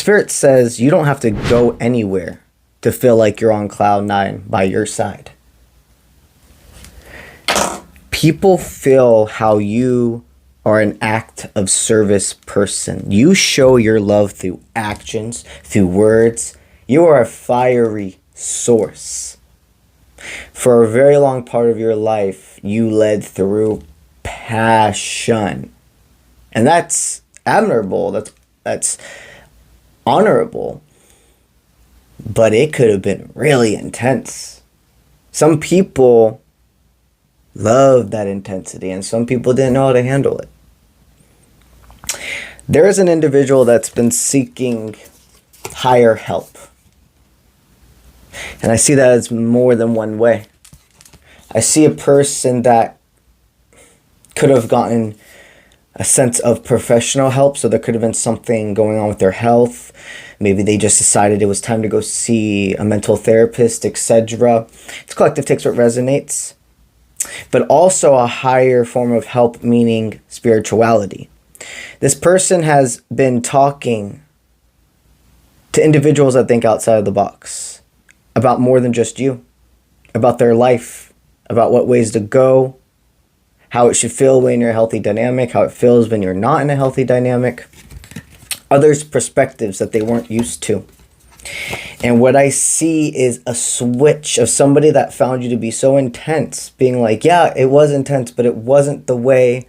Spirit says you don't have to go anywhere to feel like you're on cloud nine by your side. People feel how you are an act of service person. You show your love through actions, through words. You are a fiery source. For a very long part of your life, you led through passion. And that's admirable. That's honorable. But it could have been really intense. Some people love that intensity, and some people didn't know how to handle it. There is an individual that's been seeking higher help. And I see that as more than one way. I see a person that could have gotten a sense of professional help. So there could have been something going on with their health. Maybe they just decided it was time to go see a mental therapist, etc. It's collective takes what resonates. But also a higher form of help, meaning spirituality. This person has been talking to individuals that think outside of the box about more than just you, about their life, about what ways to go, how it should feel when you're in a healthy dynamic, how it feels when you're not in a healthy dynamic, others' perspectives that they weren't used to. And what I see is a switch of somebody that found you to be so intense, being like, yeah, it was intense, but it wasn't the way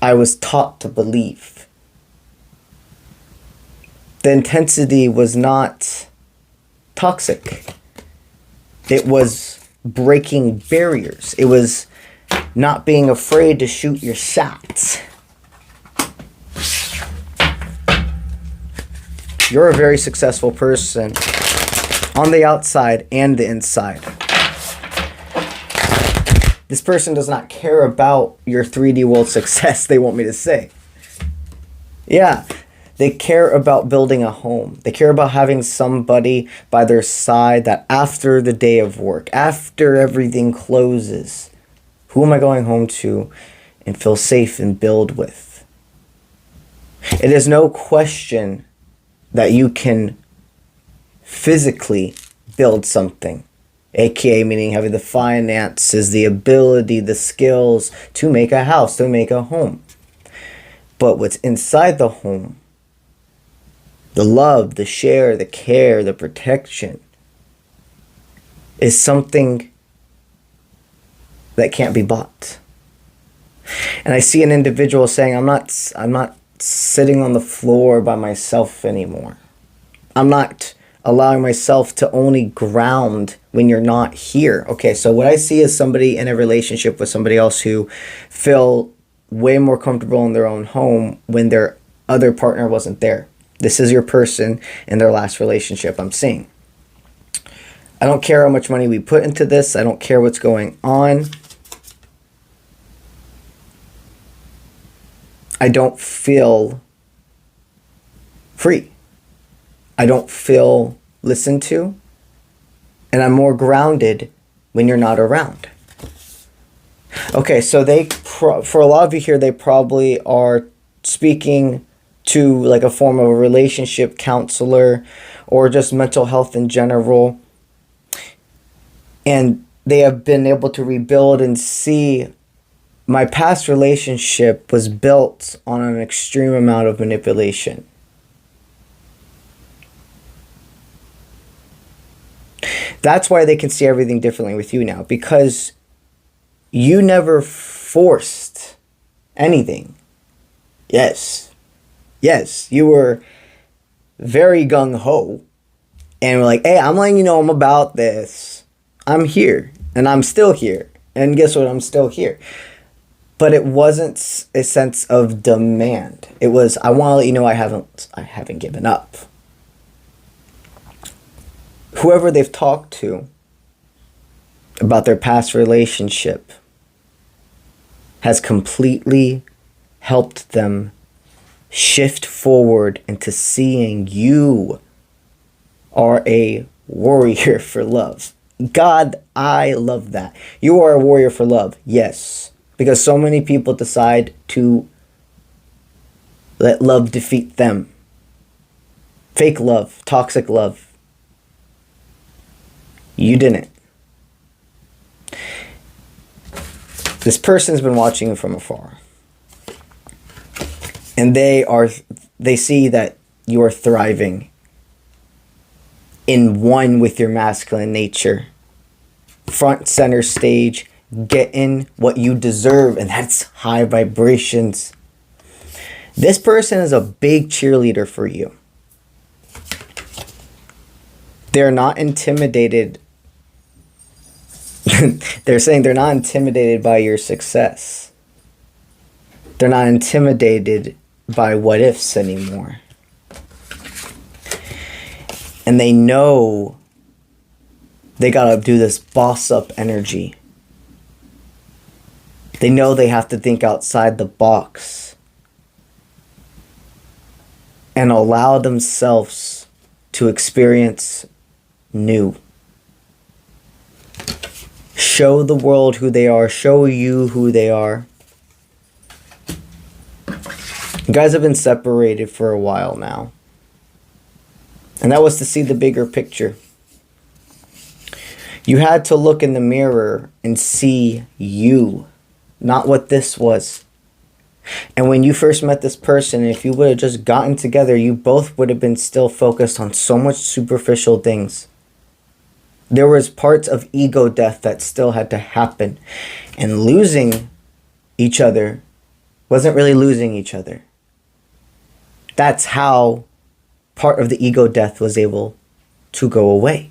I was taught to believe. The intensity was not toxic. It was breaking barriers. It was not being afraid to shoot your shot. You're a very successful person on the outside and the inside. This person does not care about your 3D world success, they want me to say. Yeah, they care about building a home. They care about having somebody by their side that after the day of work, after everything closes, who am I going home to and feel safe and build with? It is no question that you can physically build something, aka meaning having the finances, the ability, the skills to make a house, to make a home. But what's inside the home, the love, the share, the care, the protection, is something that can't be bought. And I see an individual saying, I'm not sitting on the floor by myself anymore. I'm not allowing myself to only ground when you're not here. Okay, so what I see is somebody in a relationship with somebody else who feel way more comfortable in their own home when their other partner wasn't there. This is your person in their last relationship I'm seeing. I don't care how much money we put into this. I don't care what's going on. I don't feel free. I don't feel listened to. And I'm more grounded when you're not around. Okay, so for a lot of you here, they probably are speaking to like a form of a relationship counselor or just mental health in general. And they have been able to rebuild and see my past relationship was built on an extreme amount of manipulation. That's why they can see everything differently with you now, because you never forced anything. Yes, you were very gung-ho and were like, hey, I'm letting you know I'm about this. I'm here and I'm still here. And guess what? I'm still here. But it wasn't a sense of demand. It was, I want to let you know I haven't given up. Whoever they've talked to about their past relationship has completely helped them shift forward into seeing you are a warrior for love. God, I love that. You are a warrior for love. Yes. Because so many people decide to let love defeat them. Fake love, toxic love. You didn't. This person's been watching you from afar. And they see that you are thriving in one with your masculine nature. Front center stage, getting what you deserve, and that's high vibrations. This person is a big cheerleader for you. They're not intimidated. They're saying they're not intimidated by your success. They're not intimidated by what ifs anymore. And they know they gotta do this boss up energy. They know they have to think outside the box and allow themselves to experience new. Show the world who they are. Show you who they are. You guys have been separated for a while now. And that was to see the bigger picture. You had to look in the mirror and see you, not what this was. And when you first met this person, if you would have just gotten together, you both would have been still focused on so much superficial things. There was parts of ego death that still had to happen. And losing each other wasn't really losing each other. That's how part of the ego death was able to go away.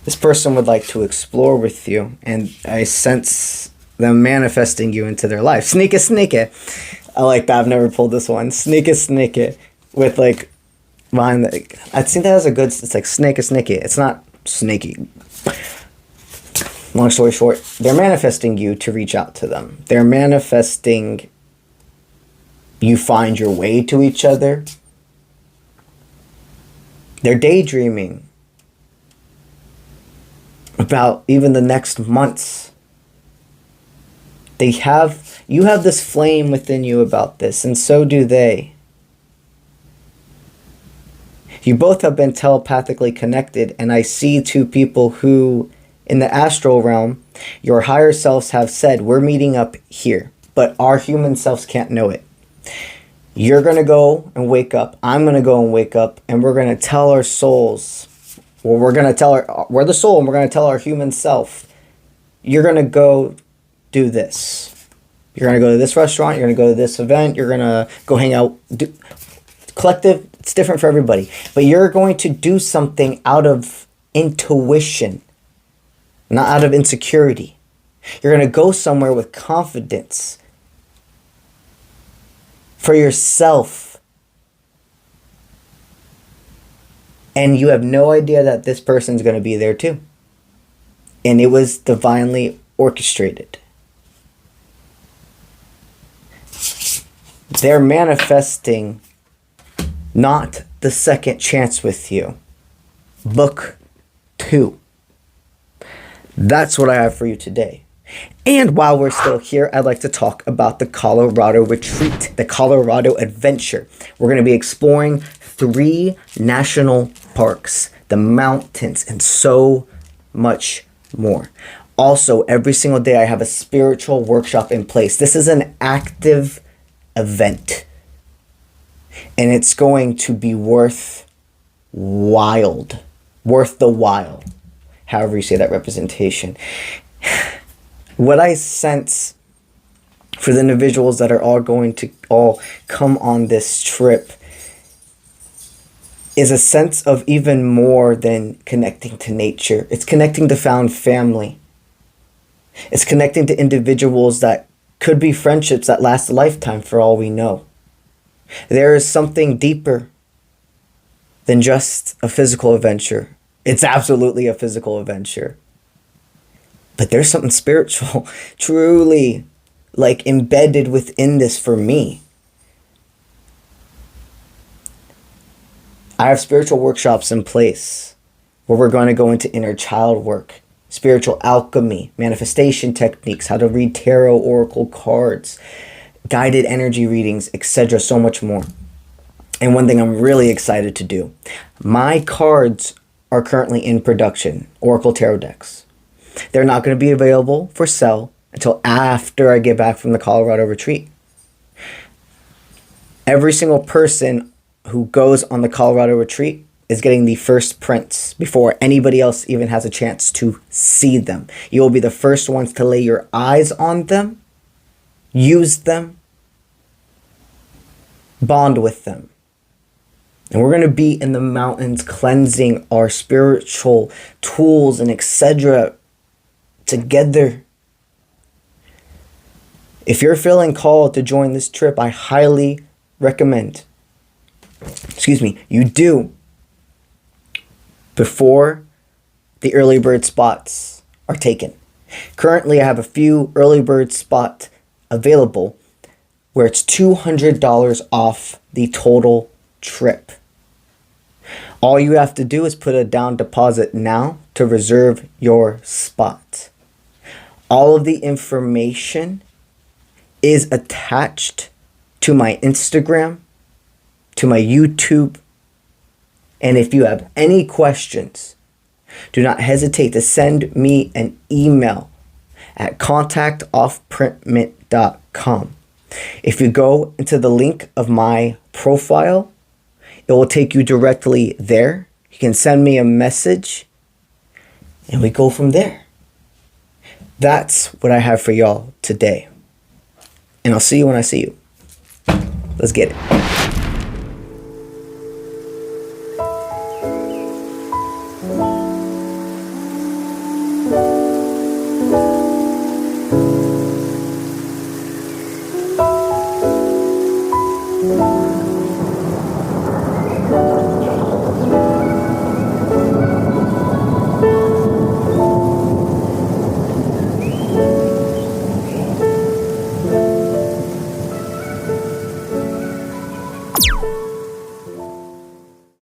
This person would like to explore with you, and I sense them manifesting you into their life. Sneak it. I like that. I've never pulled this one. Sneak it. With like, behind the, I think that has a good, it's like snake it. It's not snaky. Long story short, they're manifesting you to reach out to them. They're manifesting you find your way to each other. They're daydreaming about even the next months. You have this flame within you about this, and so do they. You both have been telepathically connected, and I see two people who, in the astral realm, your higher selves have said, we're meeting up here, but our human selves can't know it. You're going to go and wake up. I'm going to go and wake up, and we're going to tell our souls, or we're the soul, and we're going to tell our human self, you're going to go do this. You're going to go to this restaurant. You're going to go to this event. You're going to go hang out. Collective, it's different for everybody. But you're going to do something out of intuition, not out of insecurity. You're going to go somewhere with confidence for yourself. And you have no idea that this person's going to be there too. And it was divinely orchestrated. They're manifesting not the second chance with you. Book 2. That's what I have for you today. And while we're still here, I'd like to talk about the Colorado retreat, the Colorado adventure. We're going to be exploring 3 national parks, the mountains, and so much more. Also, every single day I have a spiritual workshop in place. This is an active event. And it's going to be worth the while. However you say that representation. What I sense for the individuals that are all going to all come on this trip is a sense of even more than connecting to nature. It's connecting to found family. It's connecting to individuals that could be friendships that last a lifetime for all we know. There is something deeper than just a physical adventure. It's absolutely a physical adventure. But there's something spiritual, truly like embedded within this for me. I have spiritual workshops in place where we're going to go into inner child work, spiritual alchemy, manifestation techniques, how to read tarot oracle cards, guided energy readings, etc. So much more. And one thing I'm really excited to do, my cards are currently in production, Oracle Tarot decks. They're not going to be available for sale until after I get back from the Colorado retreat. Every single person who goes on the Colorado retreat is getting the first prints before anybody else even has a chance to see them. You will be the first ones to lay your eyes on them, use them, bond with them. And we're going to be in the mountains cleansing our spiritual tools and etc. together. If you're feeling called to join this trip, I highly recommend, you do, before the early bird spots are taken. Currently, I have a few early bird spots available where it's $200 off the total trip. All you have to do is put a down deposit now to reserve your spot. All of the information is attached to my Instagram, to my YouTube. And if you have any questions, do not hesitate to send me an email at contact@offprintmint.com. If you go into the link of my profile, it will take you directly there. You can send me a message and we go from there. That's what I have for y'all today. And I'll see you when I see you. Let's get it. Thank you.